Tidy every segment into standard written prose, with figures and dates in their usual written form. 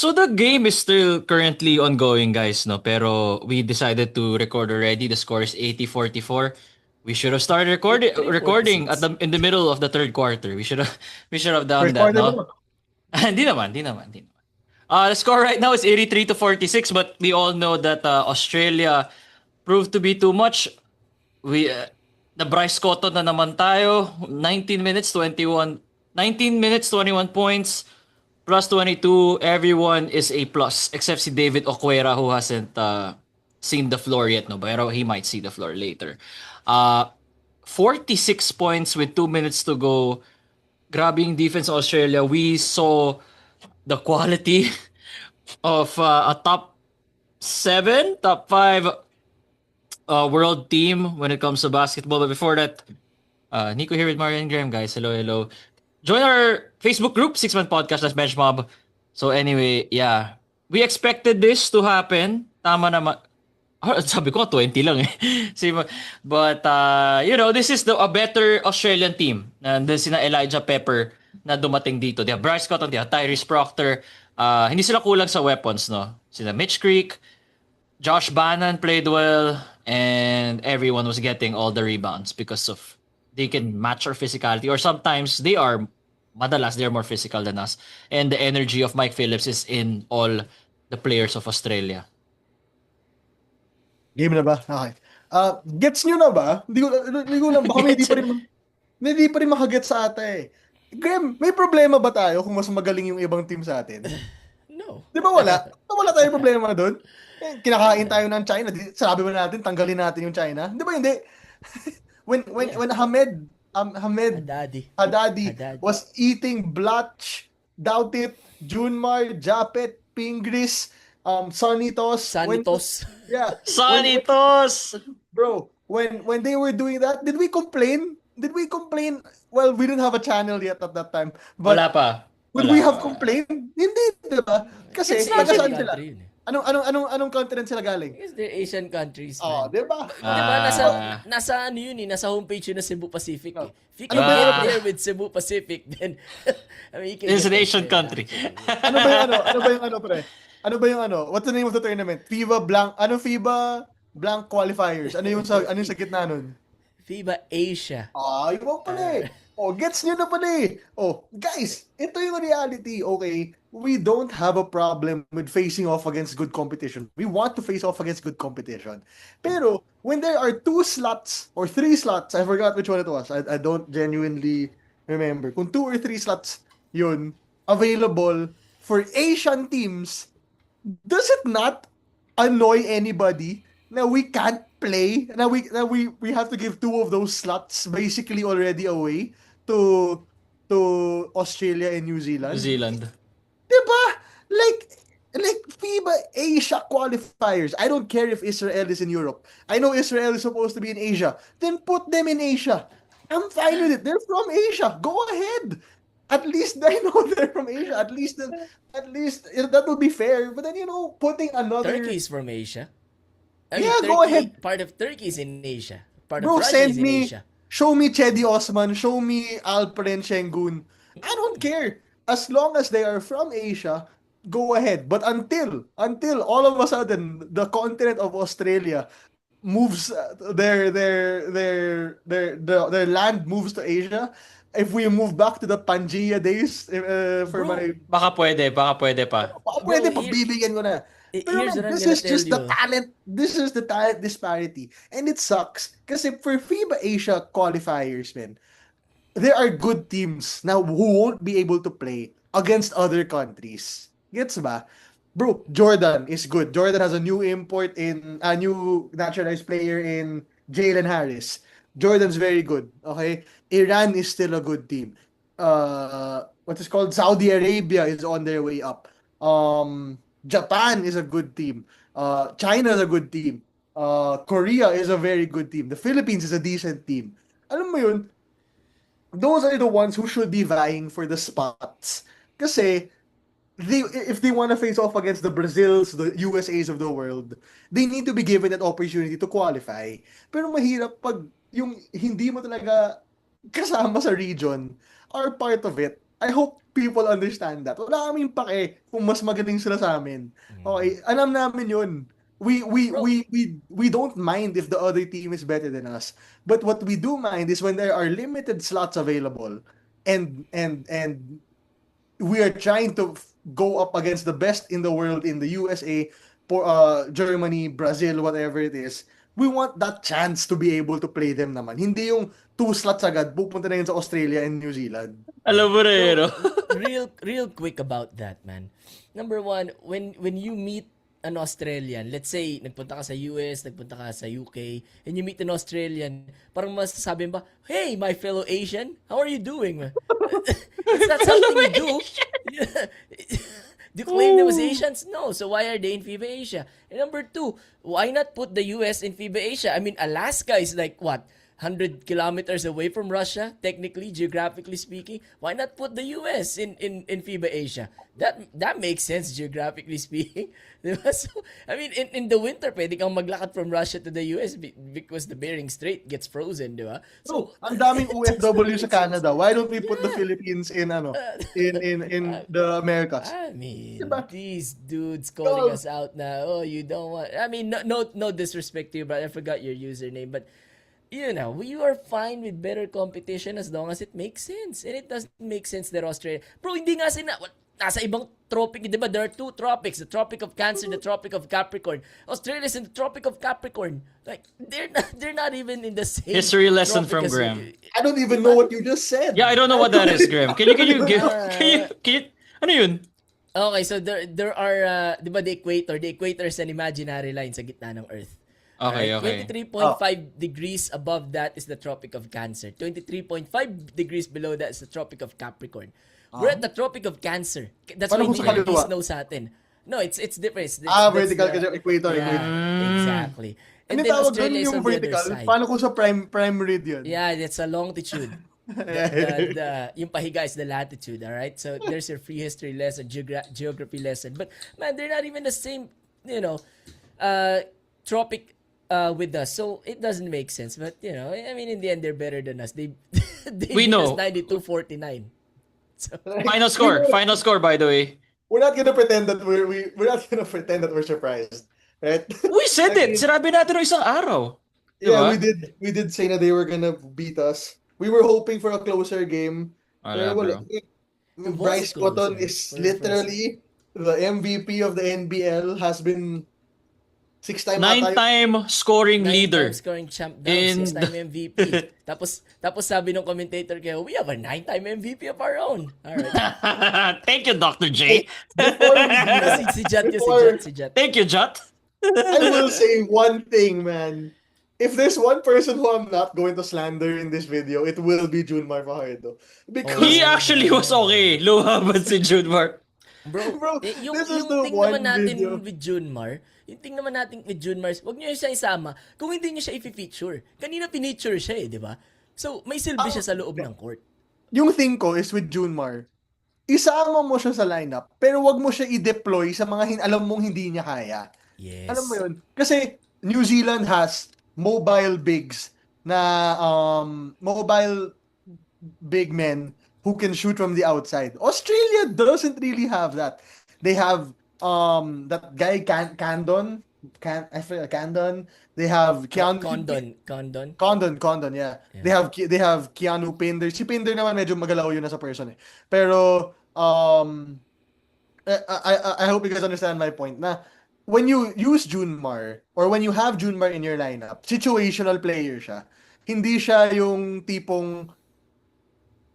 So the game is still currently ongoing, guys, no? Pero we decided to record already. The score is 80-44. We should have started recording at 83-46. the in the middle of the third quarter. We should have done First that, quarter no? mo. Hindi naman, hindi naman, hindi naman. The score right now is 83-46, but we all know that Australia proved to be too much. We the Bryce Cotton na naman tayo. 19 minutes 21 points plus 22. Everyone is a plus except si David Okwera who hasn't seen the floor yet, no, pero he might see the floor later. 46 points with 2 minutes to go. Grabbing defense of Australia. We saw the quality of a top 5 world team when it comes to basketball. But before that, Nico here with Marian Graham, guys. Hello, hello. Join our Facebook group, Six Man Podcast, that's Bench Mob. So anyway, yeah. We expected this to happen. Tama naman. Sabi ko, 20 lang eh. But, this is a better Australian team. Nandun sina Elijah Pepper na dumating dito. They have Bryce Cotton, they have Tyrese Proctor. Hindi sila kulang sa weapons, no? Sina Mitch Creek, Josh Bannon played well, and everyone was getting all the rebounds because of they can match our physicality, or sometimes madalas they're more physical than us. And the energy of Mike Phillips is in all the players of Australia. Game na ba? Okay. Gets nyo na ba? Hindi ko lang, baka hindi pa rin makagets sa ata eh. Graham, may problema ba tayo kung mas magaling yung ibang team sa atin? No. Di ba wala? Wala tayong problema doon? Kinakain tayo ng China. Sabi ba natin, tanggalin natin yung China? Di ba hindi? When Hamed Haddadi was eating Blatch, Doughtit, Junmar, Japet, Pingris, Sanitos. Yeah. Sanitos! Bro, when they were doing that, did we complain? Well, we didn't have a channel yet at that time. But Wala pa. would we have complained? Hindi, diba? Kasi, It's not saan Asian sila? country yun eh. Anong continent sila galing? Because they're Asian countries. Oh, Man. diba? Diba, nasa ano yun eh, nasa homepage yun ng Cebu Pacific eh. If you can Ano ba get yun? there with Cebu Pacific, then, I mean, you can It's get an there. Asian country. Ano ba yung pre? Ano ba yung What's the name of the tournament? FIBA blank qualifiers. Ano yung sa gitna nun? FIBA Asia. Iba pala eh. Gets nyo na pala eh. Guys, ito yung reality, okay? We don't have a problem with facing off against good competition. We want to face off against good competition. Pero, when there are 2 slots or 3 slots, I forgot which one it was. I don't genuinely remember. Kung 2 or 3 slots yun, available for Asian teams, does it not annoy anybody na we can't play, na we have to give 2 of those slots basically already away to Australia and New Zealand? New Zealand. Diba? Like FIBA Asia qualifiers. I don't care if Israel is in Europe. I know Israel is supposed to be in Asia. Then put them in Asia. I'm fine with it. They're from Asia. Go ahead. At least I know they're from Asia. At least that will be fair. But then putting another Turkey is from Asia. Go ahead. Part of Turkey is in Asia. Part Bro, of Russia send is in me, Asia. show me Chedi Osman, show me Alperen Şengün. I don't care. As long as they are from Asia, go ahead. But until all of a sudden the continent of Australia moves their land moves to Asia, if we move back to the Pangea days for Bro, my Baka pwede pa. pwede Bro, pagbibigyan ko na. Pero here's what I'm this gonna is just tell the you. talent. This is the talent disparity. And it sucks. Kasi for FIBA Asia qualifiers, man, there are good teams now who won't be able to play against other countries. Gets ba? Bro, Jordan is good. Jordan has a new naturalized player in Jalen Harris. Jordan's very good. Okay? Iran is still a good team. What is called Saudi Arabia is on their way up. Japan is a good team. China is a good team. Korea is a very good team. The Philippines is a decent team. Alam mo yun, those are the ones who should be vying for the spots. Kasi, if they want to face off against the Brazils, the USAs of the world, they need to be given that opportunity to qualify. Pero mahirap pag yung hindi mo talaga kasama sa region are part of it. I hope people understand that. Wala kaming pake kung mas magaling sila sa amin. Okay, alam namin yun. Bro. We don't mind if the other team is better than us. But what we do mind is when there are limited slots available and we are trying to go up against the best in the world in the USA, Germany, Brazil, whatever it is. We want that chance to be able to play them naman. Hindi yung 2 slots agad, pupunta na yun sa Australia and New Zealand. Alam mo na yun, no? real quick about that, man. Number one, when you meet an Australian, let's say nagpunta ka sa US, nagpunta ka sa UK, and you meet an Australian, parang masasabi ba, "Hey, my fellow Asian, how are you doing?" Man? It's not something you do. Do you claim them as Asians? No. So why are they in FIBA Asia? And number two, why not put the US in FIBA Asia? I mean, Alaska is like what? 100 kilometers away from Russia, technically, geographically speaking. Why not put the US in FIBA Asia? That makes sense, geographically speaking. Diba? So, I mean, in the winter, pwede kang maglakad from Russia to the US because the Bering Strait gets frozen, di ba? So, ang daming OFW sa Canada. Why don't we put the Philippines in the Americas? I mean, Diba? these dudes calling us out now. Oh, you don't want. I mean, no disrespect to you, but I forgot your username. But you know, we are fine with better competition as long as it makes sense. And it doesn't make sense that Australia. Bro, hindi nga nasa ibang tropic, di ba? There are 2 tropics, the Tropic of Cancer, the Tropic of Capricorn. Australia's in the Tropic of Capricorn. Like, they're not even in the same History lesson tropic from as- Graham. I don't even know what you just said. Yeah, I don't know what that is, Graham. Can you give... Ano yun? Okay, so there are, di ba, the equator is an imaginary line sa gitna ng Earth. Okay, Alright? okay. 23.5 degrees above that is the Tropic of Cancer. 23.5 degrees below that is the Tropic of Capricorn. We're at the Tropic of Cancer. That's why Paano hindi kung sa yung kaliwa? snow sa atin. No, it's different. Vertical kasi equator. Yeah, exactly. Ano And then tawag doon Australia is yung on the other vertical? side. Paano kung sa prime meridian? Yeah, that's a longitude. Yung pahiga is the latitude, all right? So there's your free history lesson, geography lesson. But man, they're not even the same, tropic with us. So it doesn't make sense. But I mean, in the end, they're better than us. They We beat know. us 92-49. So Final score, by the way. We're not gonna pretend that we're not gonna pretend that we're surprised, right? We said it. Sinabi natin ng isang araw. Yeah, Diba? we did say that they were gonna beat us. We were hoping for a closer game. Wala, Pero wala. was Bryce closer Cotton for is the literally the MVP of the NBL, has been 6-time ata yun. 9-time scoring 9-time leader. scoring champ daw, In 6-time MVP. tapos sabi ng commentator kayo, we have a 9-time MVP of our own. Alright. Thank you, Dr. J. Before we do that, si Jat yun, si Jat. Thank you, Jot. I will say one thing, man. If there's one person who I'm not going to slander in this video, it will be Junmar Fajardo. Because He actually was okay. Lumaban si Junmar. Bro, Yung this is the thing one naman natin video. with Junmar, huwag niyo siya isama kung hindi niyo siya i-feature. Kanina pinicture siya di ba? So, may silbi siya sa loob ng court. Yung thing ko is with Junmar, isama mo siya sa lineup, pero wag mo siya i-deploy sa mga alam mong hindi niya kaya. Yes. Alam mo yun? Kasi New Zealand has mobile bigs na mobile big men who can shoot from the outside. Australia doesn't really have that. They have that guy Candon. They have Condon, yeah. Yeah. They have Keanu Pinder. Si Pinder naman medyo magalaw yun as a person eh. Pero I hope you guys understand my point na when you use Junmar or when you have Junmar in your lineup, situational player siya. Hindi siya yung tipong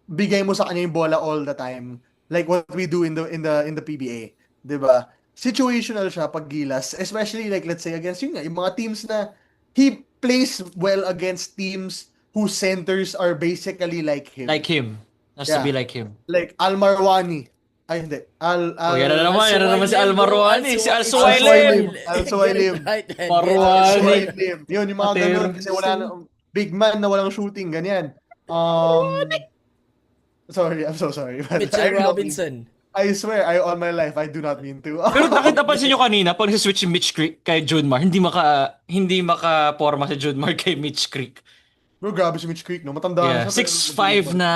bigay mo sa kanya yung bola all the time like what we do in the PBA, 'di ba? Situational siya pag gilas, especially like let's say against yung mga teams na he plays well against teams whose centers are basically like him. Like him. Has to Yeah. be like him. Like Al Marwani. Ay, hindi. Yan na naman si Al Marwani, si Al Suwailim. Marwani. Suwailim. Yun, yung mga Pater. ganun. Kasi wala na, big man na walang shooting, ganyan. Sorry, I'm so sorry. But Mitchell I don't Robinson. I swear, all my life, I do not mean to. Pero napansin nyo kanina, pag switch si Mitch Creek kay Junmar, hindi maka-forma si Junmar kay Mitch Creek. Bro, grabe si Mitch Creek, no? Matanda na Yeah, siya. 6'5" na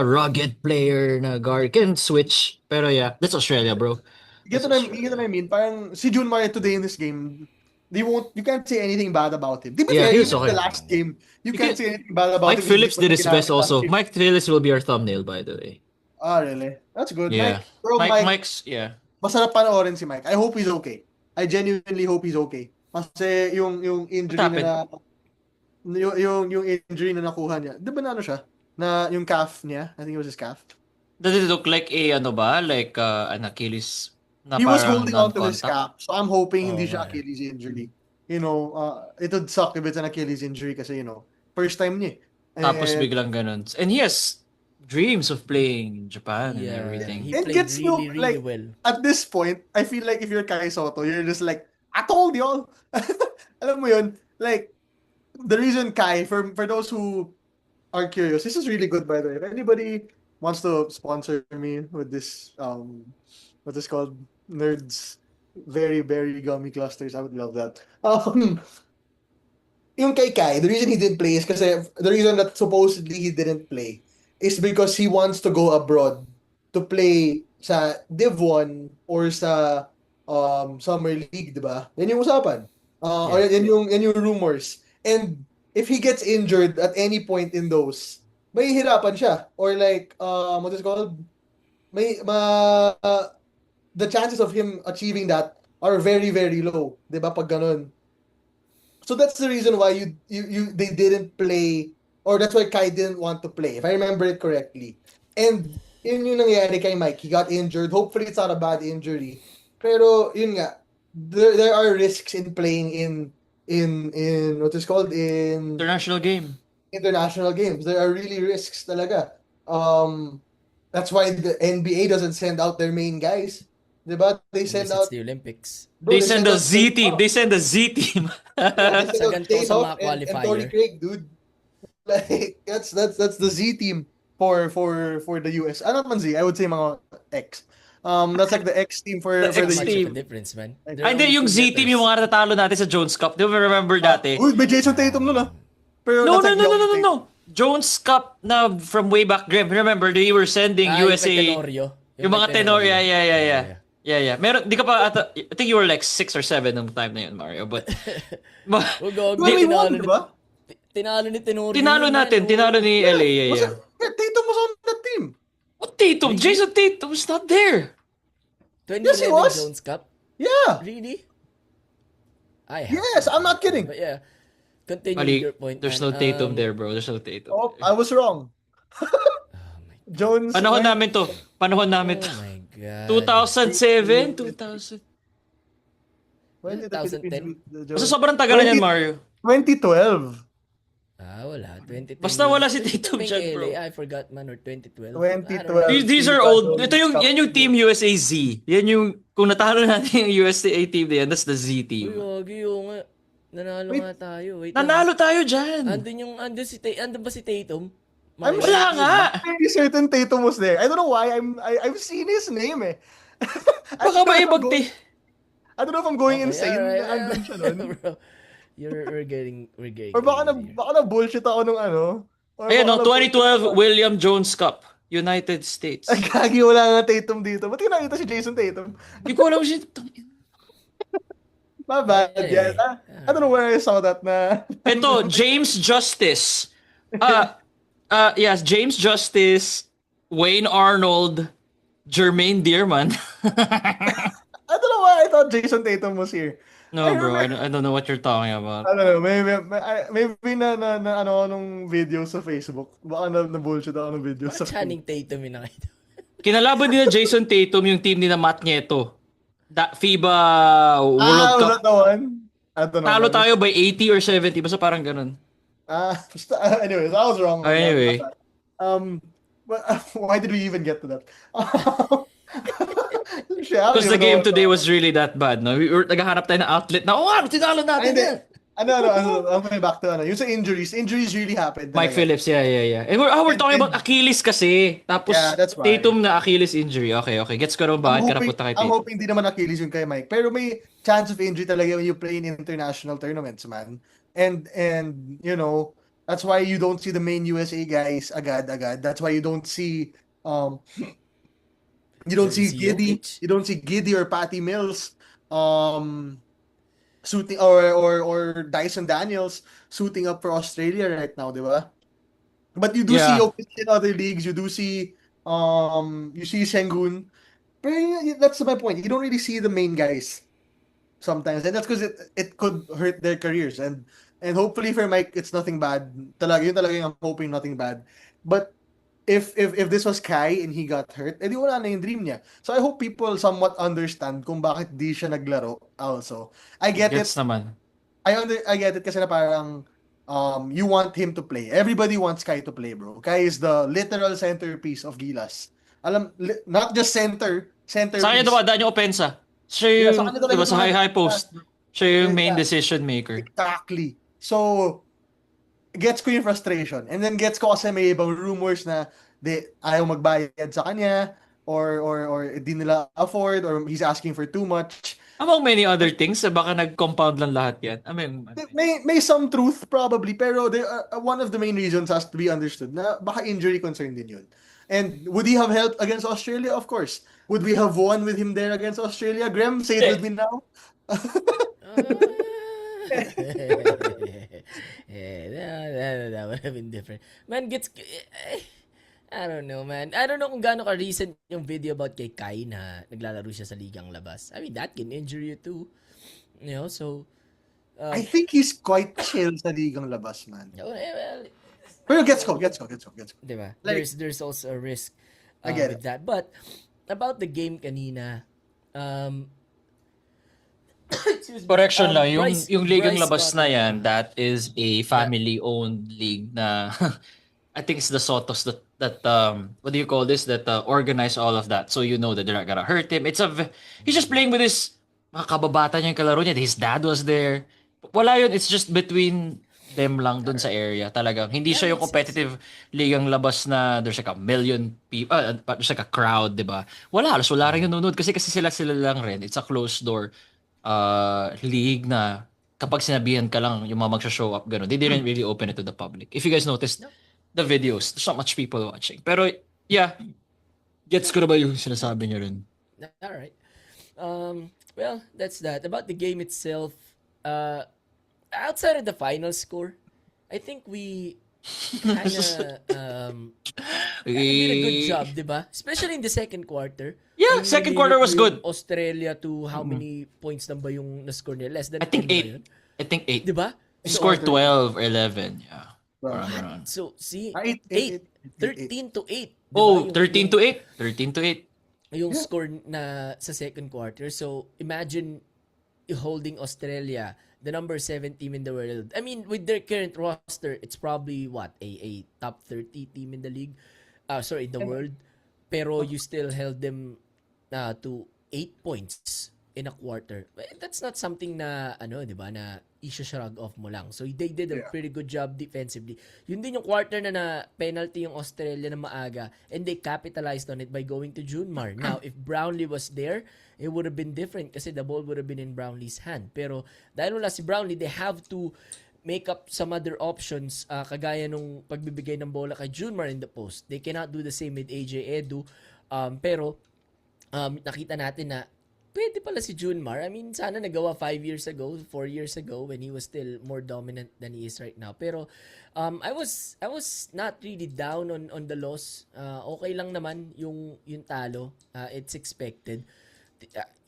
rugged player na guard. Can switch. Pero yeah, that's Australia, bro. You That's get what I Australia. mean? Parang si June Mare today in this game, you can't say anything bad about him. To be Yeah, fair, he was even the okay. last game, you You can't can, say anything bad about Mike him because di Phillips pa did niya his best ginamit ang also. shift. Mike Phillips will be our thumbnail, by the way. Ah, really? That's good. Yeah. Mike, Mike's, yeah. masarap panoorin si Mike. I hope he's okay. I genuinely hope he's okay. Kasi yung What injury happened? yung injury na nakuha niya. Di ba na ano siya? Na yung calf niya, I think it was his calf. Does it look like a, ano ba? Like, an Achilles na He was parang holding on to his non-contact? calf. So I'm hoping Oo hindi nga siya eh. Achilles injury. You know, it would suck if it's an Achilles injury kasi, first time niya. Tapos And, biglang ganun. And he has dreams of playing in Japan and Yeah, everything. he and played gets you, really, really like, well. at this point, I feel like if you're Kai Soto, you're just like, I told y'all. Alam mo yun? Like, the reason Kai, for those who are curious, this is really good by the way. If anybody wants to sponsor me with this, what is called? Nerds very, very gummy clusters, I would love that. Yung kay Kai, the reason he didn't play is kasi the reason that supposedly he didn't play is because he wants to go abroad to play sa Div 1 or sa Summer League, di ba? Yan yung usapan. Or yan yung rumors. And if he gets injured at any point in those, may hirapan siya. Or like, what is it called? The chances of him achieving that are very, very low. Di ba? Pag ganun. So that's the reason why they didn't play, or that's why Kai didn't want to play, if I remember it correctly. And yun yung nangyari kay Mike. He got injured. Hopefully it's not a bad injury. Pero yun nga, there are risks in playing in what is called in International game. international games. There are really risks talaga. That's why the NBA doesn't send out their main guys. Diba? They send Unless it's out the Olympics. bro, They send a out Z team. They send a Z team. Yeah, they Sa send out ganito sa Tatum mga and Torrey qualifier. Craig, dude. Like that's the Z team for the US. Ano man Z, I would say mga X. That's like the X team The for Not the X much US. of team. a difference, man. Ay, They're Ay, hindi, only yung two Z team, yung letters. mga natatalo natin sa Jones Cup. Do you remember dati? Uy, may Jason Tatum nun ah. Pero No, that's no, like no, no, young no, no, no. Tatum. Jones Cup na from way back, Graham. Remember, they were sending Yung USA. may Tenorio. Yung mga tenor, Tenorio. yeah. Yeah. Meron, di ka pa, I think you were like 6 or 7 nung time na yun, Mario. But, Oh, God. Well, we won, diba? Tinalo ni Tenorio. tinalo yun, natin. man. Tinalo ni LA, yeah. Tatum was on that team. What Tatum? Jason Tatum was not there. 2011 Yes, he was. Jones Cup? Yeah. Really? I have. Yes, I'm not kidding. But yeah. Continue Mali, with your point, there's man. no Tatum there, bro. There's no Tatum. Oh, there. I was wrong. Oh my, Jones. Panahon namin to. Panahon namin to. oh my God. 2007? 2000. When did the 2010? Philippines beat the Basta Jones? sobrang tagal na yan, 20 Mario. 2012. Wala. 2010. Basta wala si Tatum May dyan, bro. LA, I forgot, man. Or 2012. 2012. These are old. Ito yung, yan yung Team USA Z. Yan yung, kung natalo natin yung USA team na yan, that's the Z Uy, team. wagi yung nga. Nanalo Wait. nga tayo. Wait Nanalo tayo dyan. Andun ba si Tatum? I'm Wala nga. very certain Tatum was there. I don't know why. I've seen his name eh. I Baka don't know ba if I'm ibang going- I don't know if I'm going insane. Alright. Andun siya nun. Bro, we're getting Or baka crazy. na bullshit ako nung ano. Or Ayan, no, baka na- 2012 William Jones Cup. United States. Ay, gagi, wala nga Tatum dito. Ba't nakita si Jason Tatum? Hindi ko alam siya. My bad. Hey. Yeah. I don't know where I saw that na. Ito, James Justice. Yes, James Justice, Wayne Arnold, Jermaine Dearman. I don't know why I thought Jason Tatum was here. No, bro, I don't know what you're talking about. I don't know, maybe na ano nung video sa Facebook. Baka na bullshit ako ng video sa Bakit Channing Tatum yung nakita? Kinalaban nila Jason Tatum yung team ni na Matt Nieto. FIBA World was Cup. that the one? I don't know. Talo tayo by 80 or 70. Basta parang ganun. Anyways, I was wrong. Anyway. But, why did we even get to that? Because the game today was really that bad, no? We were naghahanap tayo ng outlet na, tinalo natin Hindi. yan. I'm coming back to yung sa injuries. Injuries really happened. Mike talaga. Phillips, yeah. And we're talking about Achilles kasi. Tapos Yeah, that's why. Tatum na Achilles injury. Okay. Gets ko naman bakit ka napunta kay I'm Tatum. hoping di naman Achilles yung kay Mike. Pero may chance of injury talaga when you play in international tournaments, man. And you know, That's why you don't see the main USA guys agad-agad. That's why you don't see Giddy, Jokic. you don't see Giddy or Patty Mills suiting or Dyson Daniels suiting up for Australia right now, di ba? But you do see Yeah. Jokic in other leagues. You do see you see Sengun. But that's my point. You don't really see the main guys sometimes, and that's because it could hurt their careers. And hopefully for Mike, it's nothing bad. Talaga yun talaga yung I'm hoping nothing bad. But if this was Kai and he got hurt, edi wala na yung dream niya. So I hope people somewhat understand kung bakit di siya naglaro also. I get it. Gets naman. I get it kasi na parang you want him to play. Everybody wants Kai to play, bro. Kai is the literal centerpiece of Gilas. Not just centerpiece. Sa kanya dumadaan yung opensa. Siya Yeah, yung, sa kanya di ba, talaga sa high dumadaan. post. Siya yung main Yeah. decision maker. Exactly. So, gets ko yung frustration. And then gets ko kasi may ibang rumors na ayaw magbayad sa kanya or di nila afford or he's asking for too much. Among many other things, baka nag-compound lang lahat yan. I mean, May some truth probably pero one of the main reasons has to be understood na baka injury concern din yun. And would he have helped against Australia? Of course. Would we have won with him there against Australia? Graham, say it with me now. That would have been different. Man, I don't know, man. I don't know kung gaano ka-recent yung video about kay Kai na naglalaro siya sa ligang labas. I mean, that can injure you too. You know, so... I think he's quite chill sa ligang labas, man. well, Pero gets ko. diba? Like- There's also a risk I get with that. But, about the game kanina, excuse me, correction lang, yung ligang Bryce labas Scott- na yan, that is a family-owned league na I think it's the Sotos that what do you call this, that organize all of that, so you know that they're not gonna hurt him. He's just playing with his mga kababata niya yung kalaro niya. His dad was there. Wala yun, it's just between them lang dun sa area. Talagang hindi siya yung competitive ligang labas na there's like a million people, there's like a crowd, di ba? Wala, halos wala rin yung nunod kasi sila lang rin. It's a closed door league na kapag sinabihan ka lang yung mga magsha-show up, gano'n. They didn't really open it to the public. If you guys noticed the videos, there's not much people watching. Pero, yeah, gets ko na ba yung sinasabi niyo rin? All right. Well, that's that. About the game itself, outside of the final score, I think we kind of did a good job, di ba? Especially in the second quarter. Yeah, Yung second nilimit quarter mo was yung good. Australia to how many points na ba yung na-score nila? Less than I think 10 ba 8. yun? I think 8. Di ba? He scored 12 or 11. Yeah. Parang Bro. ganun. So, see, 8. 13 to 8. Oh, 13 to 8. 13 to 8. Yung score na sa second quarter. So, imagine holding Australia, the number 7 team in the world. I mean, with their current roster, it's probably a top 30 team in the league. In the world. Pero you still held them to 8 points in a quarter. That's not something na, di ba, na i-shrug off mo lang. So, they did a pretty good job defensively. Yun din yung quarter na penalty yung Australia na maaga, and they capitalized on it by going to Junmar. Now, if Brownlee was there, it would have been different kasi the ball would have been in Brownlee's hand. Pero, dahil wala si Brownlee, they have to make up some other options kagaya nung pagbibigay ng bola kay Junmar in the post. They cannot do the same with AJ Edu. Pero, nakita natin na pwede pala si Junmar. I mean, sana nagawa 4 years ago when he was still more dominant than he is right now. Pero I was not really down on the loss. Okay lang naman yung talo. It's expected.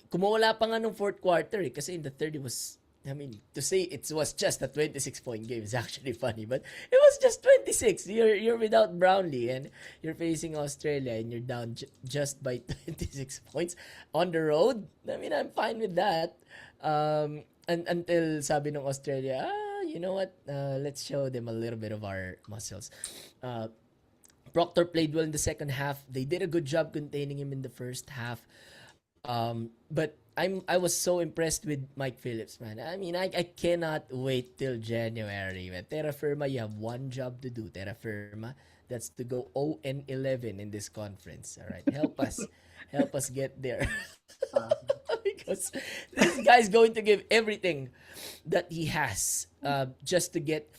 Kumawala pa nga nung fourth quarter kasi in the third it was, I mean, to say it was just a 26-point game is actually funny, but it was just 26. You're without Brownlee and you're facing Australia and you're down just by 26 points on the road. I mean, I'm fine with that. And until sabi ng Australia, you know what? Let's show them a little bit of our muscles. Proctor played well in the second half. They did a good job containing him in the first half. But I was so impressed with Mike Phillips, man. I mean, I cannot wait till January. Man. Terra Firma, you have one job to do. Terra Firma, that's to go 0-11 in this conference. All right, help us get there. Because this guy's going to give everything that he has just to get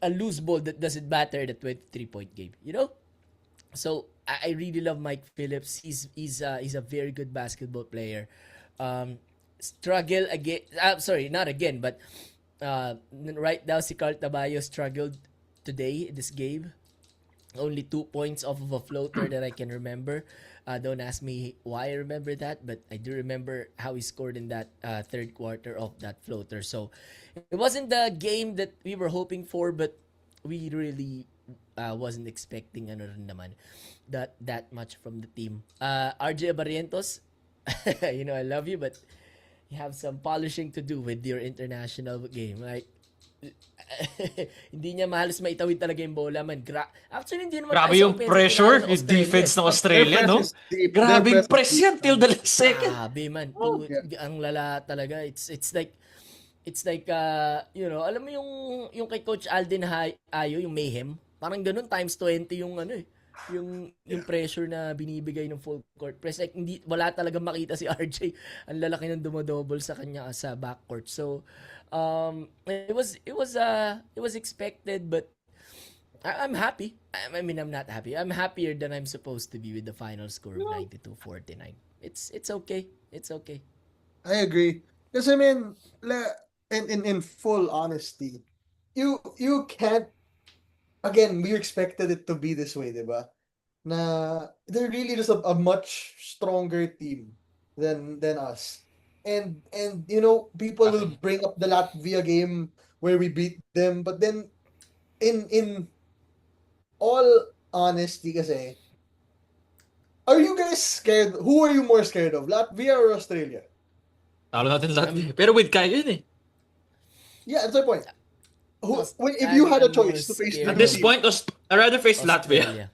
a loose ball that doesn't matter in a 23-point game. You know? So I really love Mike Phillips. He's a very good basketball player. Struggle again. Sorry, not again, but right now si Carl Tabayo struggled today in this game. Only 2 points off of a floater that I can remember. Don't ask me why I remember that, but I do remember how he scored in that third quarter of that floater. So it wasn't the game that we were hoping for, but we really wasn't expecting ano rin naman that much from the team. RJ Barrientos, I love you, but you have some polishing to do with your international game. Like, hindi niya mahalos maitawid talaga yung bola man. Actually, hindi naman Grabe tayo sa yung offensive pressure, ng yung Australia. defense ng Australia, Their no? press is deep. Grabe Their yung press press is yan deep. till the last second. Grabe man. Ang lala talaga. It's like alam mo yung kay Coach Alden Ayo, yung mayhem. Parang ganun times 20 yung yung pressure na binibigay ng full court press. Like wala talaga makita si RJ. Ang lalaki ng dumodouble sa kanya sa backcourt. So it was expected, but I'm happy. I mean, I'm not happy. I'm happier than I'm supposed to be with the final score of 92-49. It's okay. It's okay. I agree. Because I mean, in full honesty, you can't. Again, we expected it to be this way, diba? Na they're really just a much stronger team than us. And people will bring up the Latvia game where we beat them, but then in all honesty kasi, are you guys scared? Who are you more scared of, Latvia or Australia? Talo natin lahat. Pero with Kai yun eh. Yeah, that's my point. If I'm- you had a I'm choice more to face scared At two this teams, point, I'd rather face Latvia. Australia.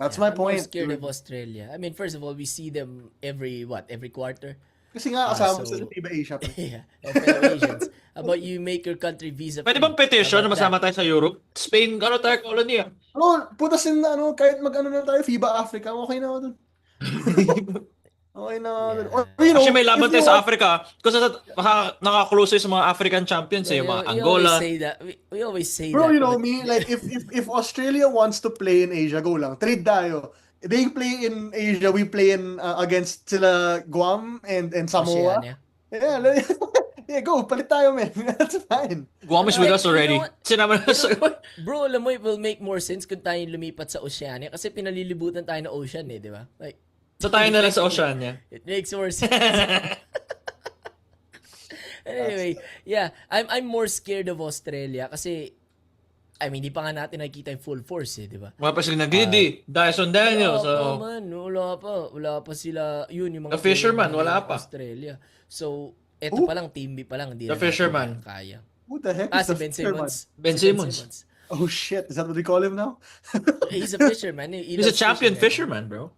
that's Yeah, my I'm more point. scared dude. of Australia. I mean, first of all, we see them every quarter. Kasi nga kasama so- sa Team Asia. pre. Yeah, fellow Asians. How about you make your country visa Pwede free? bang petition na How about masama tayo sa Europe? Spain, tayo colony ah. Bro, put us in kahit mag-ano na tayo, FIBA Africa, okay na ako dun. Okay na ako dun. Or, Actually, may laban if tayo you sa want- Africa kasi nakaklose sa mga African champions eh, yung mga We Angola. always say that. We always say Bro, that. you know but- me, like if Australia wants to play in Asia, go lang. Trade tayo. They play in Asia, we play in against sila Guam and Samoa. Oceania. Yeah, yeah, go, palit tayo, man. That's fine. Guam is with Like, us already. you know what? Sinama na sa... Bro, alam mo, it will make more sense kung tayo lumipat sa Oceania kasi pinalilibutan tayo ng ocean eh, di ba? Like, So tayo na lang sa Oceania. it makes more sense. Anyway, yeah, I'm more scared of Australia kasi I mean, di pa nga natin nakikita yung full force eh, di ba? Wala pa sila Nagidi, Dyson Daniels. Wala pa So, man, wala pa sila, yun yung mga The Fisherman, player wala ng pa. Australia. So, eto Who? pa lang, team B pa lang, hindi The na natin Fisherman. kaya. Who the heck Si is the Ben fisherman? Simmons. Ben Si Simmons. Oh shit, is that what they call him now? He's a fisherman. He He's a loves champion fishing, fisherman, bro.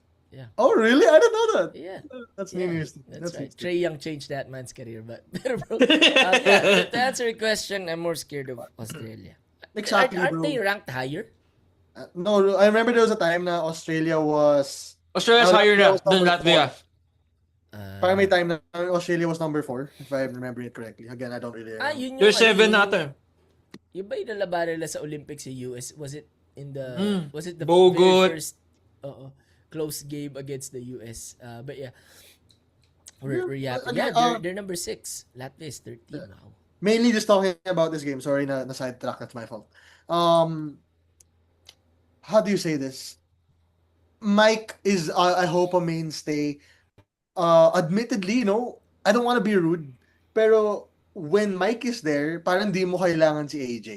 Oh really? I didn't know that. Yeah. That's Yeah, interesting. that's right. interesting. Trey Young changed that man's career, but bro, yeah, to answer your question, I'm more scared of Australia. Exactly, Aren't bro. they ranked higher? No, I remember there was a time na Australia was Australia's Oh, higher that na was than number Latvia. parang may time na Australia was number 4, if I remember it correctly. Again, I don't really remember. Yun You're 7 yung- natin. Yung ba yung nalaban nila sa Olympics sa US? Was it in the was it the Bogut. very first close game against the US? But yeah. We're yapping. again, Yeah, they're number 6. Latvia is 13 now. Mainly just talking about this game. Sorry na sidetrack, that's my fault. How do you say this? Mike is, I hope, a mainstay. Admittedly, I don't want to be rude, pero when Mike is there, parang di mo kailangan si AJ.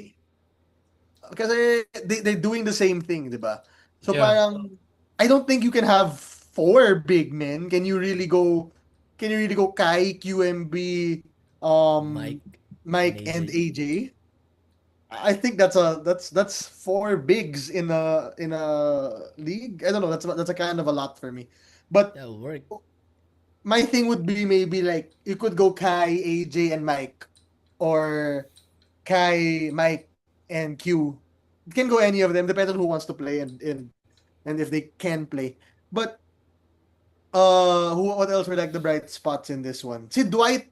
Kasi they're doing the same thing, di ba? So Yeah. parang, I don't think you can have 4 big men. Can you really go Kai, QMB, Mike and AJ? I think that's 4 bigs in a league. I don't know. That's a kind of a lot for me. But That'll work. my thing would be maybe like you could go Kai, AJ, and Mike, or Kai, Mike, and Q. It can go any of them, depending on who wants to play and if they can play. But what else were like the bright spots in this one? See, Dwight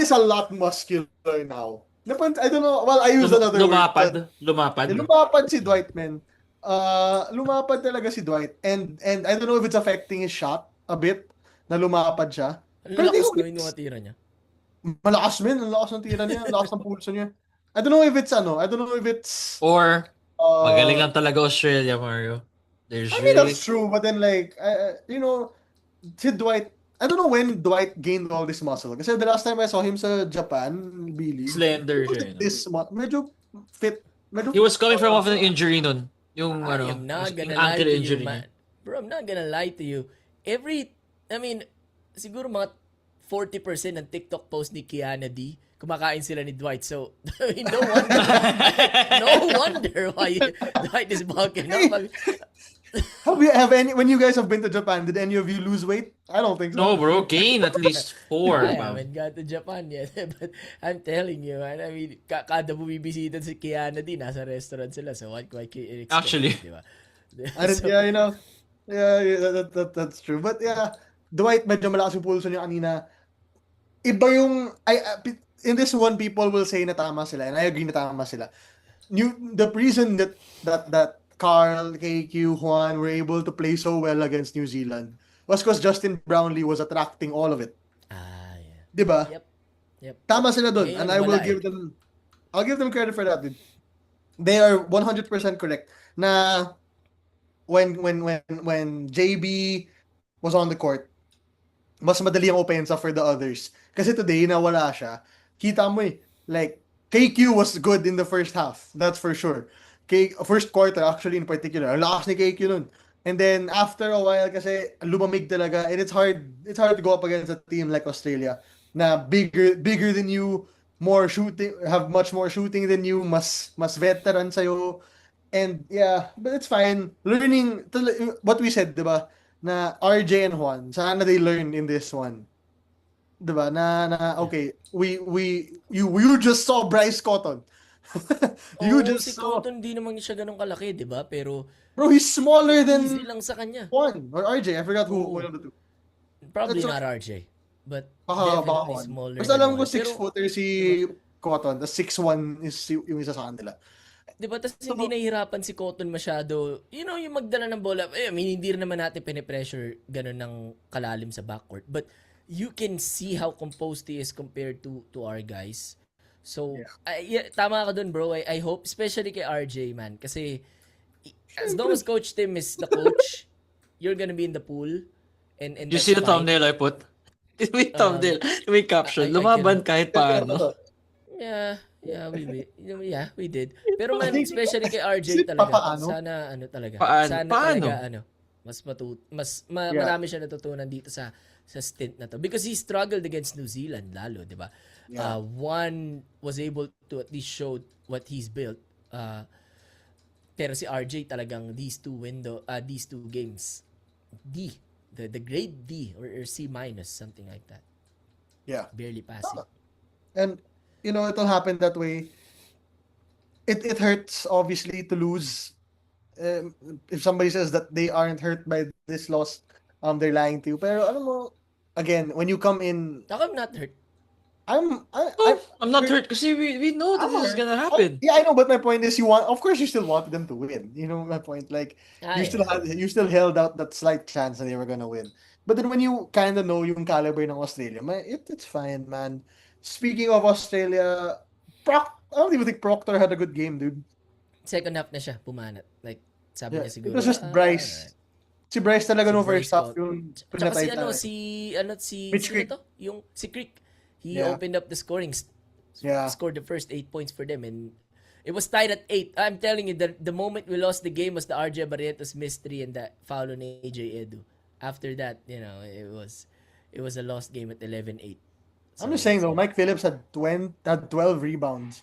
is a lot muscular now. I don't know. Well, I use another word. Lumapad. Lumapad si Dwight, man. Lumapad talaga si Dwight. And I don't know if it's affecting his shot a bit na lumapad siya. Ang Pero di lakas ko no yung mga tira niya. malakas, man. Ang lakas ng tira niya. Ang lakas ng pulso niya. I don't know if it's I don't know if it's Or, magaling uh, lang talaga Australia, Mario. There's I mean, really... that's true. But then, like, si Dwight, I don't know when Dwight gained all this muscle. Kasi the last time I saw him sa Japan, B-League, Slender he siya. wasn't this medyo fit. He was coming from off an injury nun. Yung I am not yung gonna lie ankle to you, injury niya. man. Bro, I'm not gonna lie to you. I mean, siguro mga 40% ng TikTok post ni Kiana D, kumakain sila ni Dwight. So, I mean, no wonder why Dwight is bulking up. When you guys have been to Japan, did any of you lose weight? I don't think so. No, bro. Gain at least 4. I haven't got to Japan yet. But I'm telling you, man, I mean, kada bumibisita si Kiana D, nasa restaurant sila. So, what can you expect? Actually. Diba? So, That's true. But yeah, Dwight medyo malakas yung pulso niya kanina. Iba yung in this one, people will say na tama sila, and I agree na tama sila. The reason that Carl, KQ, Juan were able to play so well against New Zealand was because Justin Brownlee was attracting all of it. yeah. Diba? Yep. Tama sila dun. Ngayon, And I will wala I'll give them credit for that, dude. They are 100% correct na when JB was on the court, mas madali ang opensa for the others. Kasi today, na wala siya, kita mo like, KQ was good in the first half. That's for sure. First quarter, actually, in particular. Ang lakas ni KQ nun. And then, after a while, kasi lumamig talaga, and it's hard to go up against a team like Australia na bigger than you, more shooting, have much more shooting than you, mas veteran sa'yo. And yeah, but it's fine. Learning, what we said, diba? Na RJ and Juan, sana they learn in this one. Diba? Okay, you just saw Bryce Cotton. Si Cotton, di naman siya ganun kalaki, di ba? Pero, Bro, he's smaller easy than lang sa kanya. Juan or RJ. I forgot who Oo. one of the two. Probably That's not RJ. But, Baka definitely Juan. smaller. Basta alam than ko Juan. Pero, 6-footer si Cotton, the 6'1" is yung isa sa kanila. di ba, tas hindi nahihirapan si Cotton masyado. Yung magdala ng bola. I mean, hindi rin naman natin pinipressure ganun ng kalalim sa backcourt. But, you can see how composed he is compared to our guys. So, tama ka dun, bro. I hope, especially kay RJ, man. Kasi, as long as Coach Tim is the coach, you're gonna be in the pool. And You see the thumbnail I put? May thumbnail. May caption. Lumaban kahit paano. Yeah, we did. Pero man, especially kay RJ talaga. Sana talaga. Paano? Talaga marami siya natutunan dito sa stint na to, because he struggled against New Zealand lalo, 'di ba? Yeah. One was able to at least show what he's built. Pero si RJ talagang these two games, the grade D or C minus, something like that. Yeah. Barely passing. And it'll happen that way. It hurts obviously to lose. If somebody says that they aren't hurt by this loss, they're lying to you. Pero alam mo, again, when you come in, I'm not hurt. I'm not hurt kasi we know that this is gonna happen. Yeah, I know, but my point is, of course, you still want them to win. You know my point. Like, you still held out that slight chance that they were gonna win. But then when you kind of know yung caliber ng Australia, it's fine, man. Speaking of Australia, I don't even think Proctor had a good game, dude. Second half na siya pumanat. Like, sabi niya siguro. It was just Bryce. Si Bryce talaga no first half yung Tsaka pinatay si Creek. He opened up the scoring. Scored the first 8 points for them, and it was tied at 8. I'm telling you, the moment we lost the game was the RJ Barrientos mystery and that foul on AJ Edu. After that, it was a lost game at 11-8. So, I'm just saying though, Mike Phillips had 12 rebounds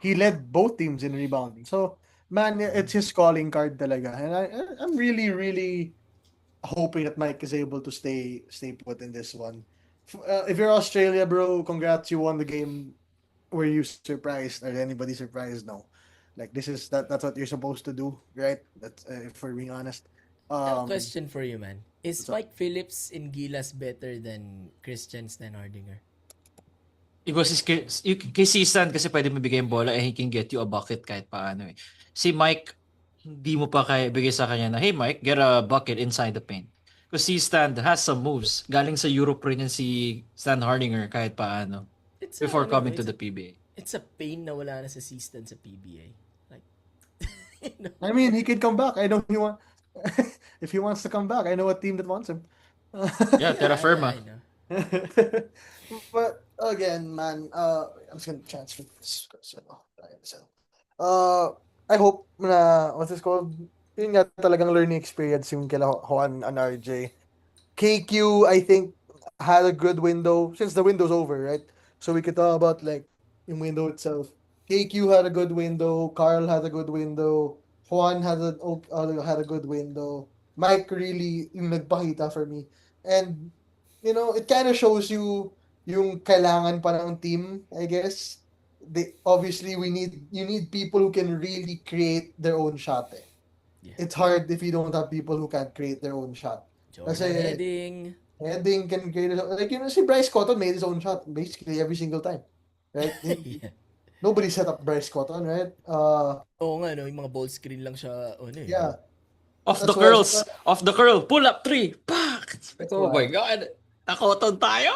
he led both teams in rebounding. So, man, it's his calling card talaga. And I'm really, really hoping that Mike is able to stay put in this one. If you're Australia, bro, congrats, you won the game. Were you surprised? Are anybody surprised? No. Like, that's what you're supposed to do, right? That's if we're being honest. I have a question for you, man. Is Mike Phillips in Gilas better than Christian Stenhardinger? Iba kay Stan kasi pwede mabigay yung bola and he can get you a bucket kahit paano eh. Si Mike, hindi mo pa kaya bigay sa kanya na, hey Mike, get a bucket inside the paint. Because si Stan has some moves. Galing sa Europe rin yan si Stan Hardinger kahit paano. It's a, Before ano, coming to it's the a, PBA. it's a pain na wala na sa system sa PBA. Like, you know? I mean, he can come back. I know he want. If he wants to come back, I know a team that wants him. Yeah, Terra I Firma. know. But again, man, I'm just gonna transfer this because I hope na what's this called? Yun nga talagang learning experience yung kila Juan and RJ. KQ, I think, had a good window since the window's over, right? So we could talk about like yung window itself. KQ had a good window. Carl had a good window. Juan had a good window. Mike really yung nagpakita for me. And it kind of shows you yung kailangan pa ng team, I guess. Obviously you need people who can really create their own shot. Eh. Yeah. It's hard if you don't have people who can't create their own shot. Jordan Kasi Heading. can create like si Bryce Cotton made his own shot basically every single time. Right? Yeah. Nobody set up Bryce Cotton, right? Oo nga, no? Yung mga ball screen lang siya, Yeah. Off That's the why- curls. Off the curl. Pull up 3. Pak! Oh why. my God. Nakoton tayo.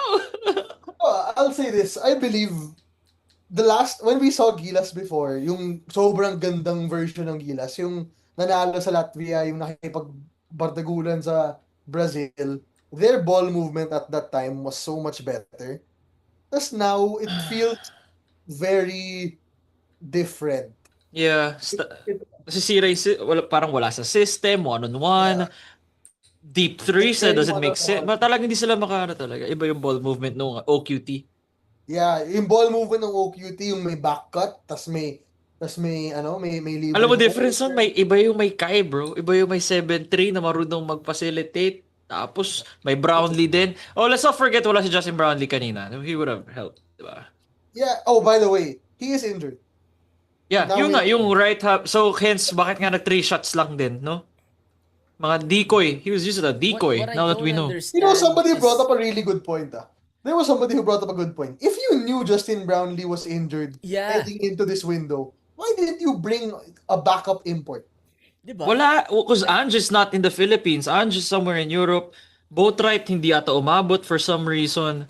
I'll say this. I believe when we saw Gilas before, yung sobrang gandang version ng Gilas, yung nanalo sa Latvia, yung nakipagbardagulan sa Brazil, their ball movement at that time was so much better. Tapos now, it feels very different. Yeah. Nasisira yung parang wala sa system, one-on-one. Yeah. Deep threes It's very doesn't make sense. one-on-one. Talagang hindi sila makara talaga. Iba yung ball movement nung OQT. Yeah, yung ball movement ng OQT, yung may back cut, tas may libre. Alam mo sa difference nun, iba yung may Kai bro. Iba yung may 7'3 na marunong mag-facilitate. Tapos may Brownlee din. Oh, let's not forget wala si Justin Brownlee kanina. He would have helped, diba? Yeah, oh, by the way, he is injured. Yeah, Now yung right half. So hence, bakit nga nag 3 shots lang din, no? Mga decoy. He was used as a decoy. What I Now that we don't know. understand Somebody is- brought up a really good point. There was somebody who brought up a good point. If you knew Justin Brownlee was injured Yeah. heading into this window, why didn't you bring a backup import? Diba? Wala, because Ange is not in the Philippines. Ange is somewhere in Europe. Boatwright hindi ata umabot for some reason.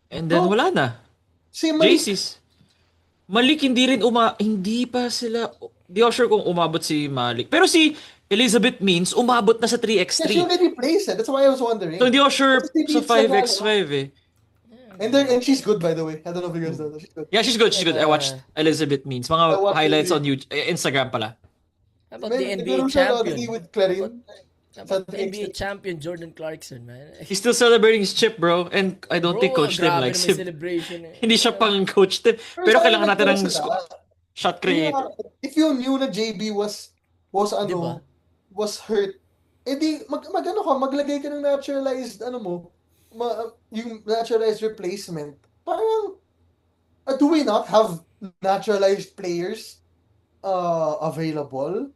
And then No. wala na. Si Malik, JC's. Malik hindi pa sila, di ako sure kung umabot si Malik. Pero si Elizabeth Means umabot na sa yeah, she 3x3. already plays it. That's why I was wondering. So hindi ako sure Kasi sa Means 5x5 eh. And she's good, by the way. I don't know if you guys know that. She's good. Yeah, she's good, she's good. I watched Elizabeth Means. Mga I watched highlights the- on YouTube, Instagram pala. How about the NBA Nagkaroon siya lagi champion? with Clarin. How about Sa the NBA champion Jordan Clarkson, man? He's still celebrating his chip, bro. And I don't think Coach Tim grabe likes naman him. celebration eh. Hindi siya pang Coach Tim. Pero kailangan natin ng sila. shot creator. If you knew na JB was Diba? was hurt, edi maglagay ka ng naturalized yung naturalized replacement. Parang do we not have naturalized players available?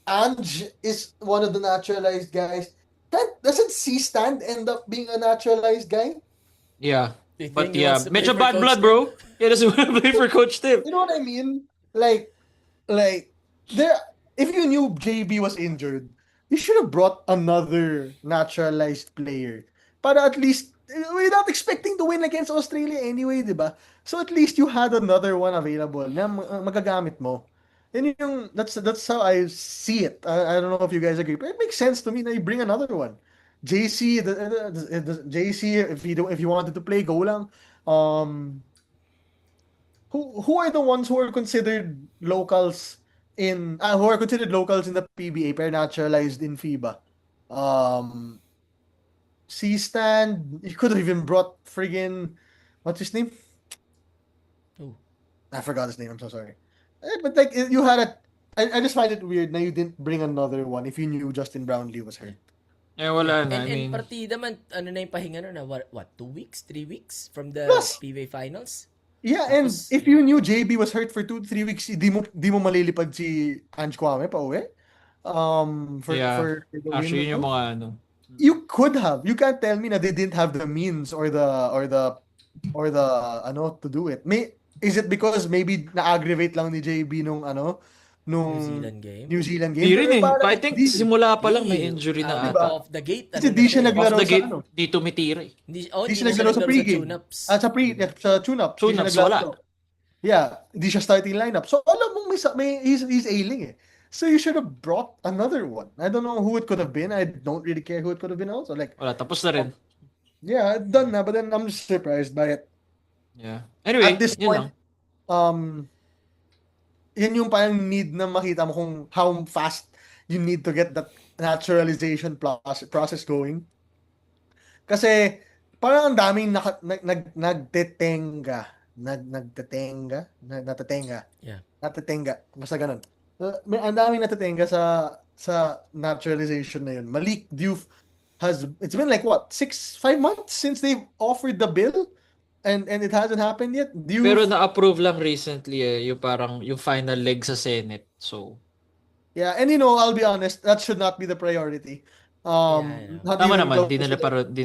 Ange is one of the naturalized guys. Doesn't C-Stand end up being a naturalized guy? Yeah. Do you think But he yeah, wants to play medyo for bad Coach blood, Tim? bro. He doesn't want to play for Coach Tim. You know what I mean? Like there. If you knew JB was injured, you should have brought another naturalized player. Para at least without expecting to win against Australia anyway, diba? So at least you had another one available na magagamit mo. And that's how I see it. I don't know if you guys agree, but it makes sense to me na you bring another one. JC, if you wanted to play, go lang. Who are the ones who are considered locals in the PBA pero naturalized in FIBA? C-Stand, you could have even brought friggin' what's his name? Who? I forgot his name. I'm so sorry. But like you had I just find it weird na you didn't bring another one if you knew Justin Brownlee was hurt. Eh, wala na. I And mean, partida man, ano na yung pahinga nun na, what, 2 weeks, 3 weeks from the Plus- PBA finals? Yeah, and Tapos- if you knew JB was hurt for 2-3 weeks, di mo malilipad si Ange Kwame pa uwi. Yeah. For the actually, win. yun yung mga ano. You could have. You can't tell me na they didn't have the means or the or the to do it. Is it because maybe na-aggravate lang ni JB nung New Zealand game. New Zealand game? Di rin Pero eh. parang I think di- simula pa lang may Di, injury na diba? ata. Off the gate. Kasi di siya na Off naglaro the sa gate, ano. di tumitira eh. Di siya naglaro sa pregame. tune-ups. Sa tune-up. Tune-ups, wala. Yeah, di siya starting lineup. So alam mong he's ailing eh. So you should have brought another one. I don't know who it could have been. I don't really care who it could have been also. Like, Wala, tapos na rin. yeah, done na. But then I'm just surprised by it. Yeah. Anyway, At this yun point, lang. yun yung parang need na makita mo kung how fast you need to get that naturalization process going. Kasi parang ang daming nagtetenga. Yeah. Natatenga. Basta ganun. Ang daming natatenga sa naturalization na yun. Malik Diouf it's been like what, 5 months since they've offered the bill and it hasn't happened yet. Diouf, Pero na-approve lang recently yung parang yung final leg sa Senate. So, yeah, and I'll be honest, that should not be the priority. Yeah. Not tama even naman, close di to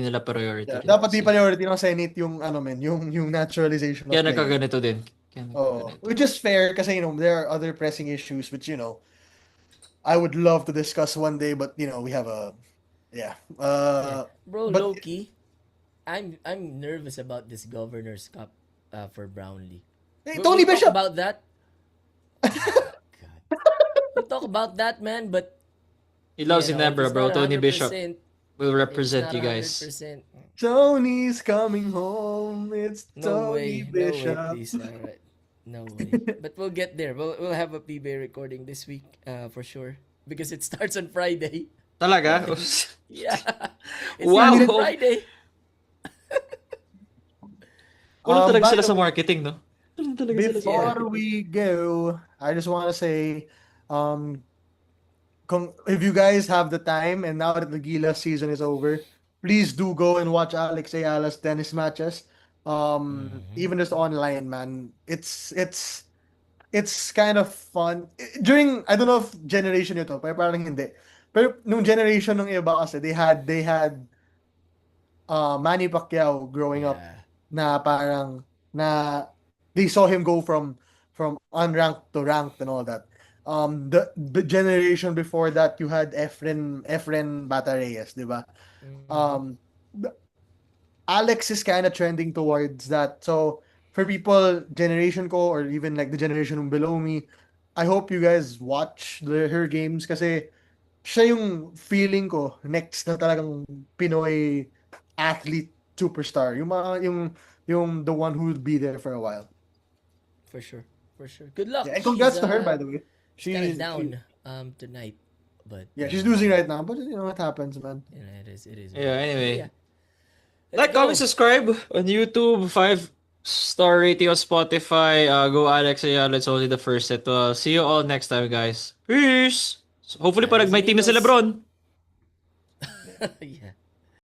nila priority. Yeah, rin dapat di kasi. priority ng Senate yung yung naturalization of Kaya players. nagkaganito din. Which is fair kasi there are other pressing issues which I would love to discuss one day, but we have a Bro, but- low-key, I'm nervous about this Governor's Cup for Brownlee. Hey, We'll Tony talk Bishop. about that. God. We'll talk about that, man, but He loves you know, Ginebra, it's bro. not Tony Bishop 100%, will it's represent not you guys. 100%. Tony's coming home. It's No Tony way, Bishop. please. All right. No way. But we'll get there. We'll have a PBA recording this week, for sure, because it starts on Friday. Talaga? Yeah. It Wow. starts on Friday. Wala talaga by sila the sa way, marketing, no? Wala talaga sila sa Before we go, I just want to say, if you guys have the time and now that the Gila season is over, please do go and watch Alex Ayala's tennis matches. Even just online, man. It's kind of fun. I don't know if generation ito, pero parang hindi. Pero nung generation ng iba kasi, they had Manny Pacquiao growing up Yeah. na parang they saw him go from unranked to ranked and all that. The generation before that, you had Efren Bata Reyes, di ba? Alex is kind of trending towards that. So for people generation ko or even like the generation below me, I hope you guys watch her games kasi siya yung feeling ko next na talagang Pinoy athlete superstar. Yung the one who will be there for a while. For sure. Good luck. Yeah, and congrats She's, to her, by the way. She's kind of down tonight, but She's losing right now, but what happens, man. It is. Yeah, anyway. Yeah. Like, Let's go. comment, subscribe on YouTube, 5-star rating on Spotify. Go Alex Ayala, it's only the first set. See you all next time, guys. Peace! So, hopefully, parang may team na si Lebron. Yeah.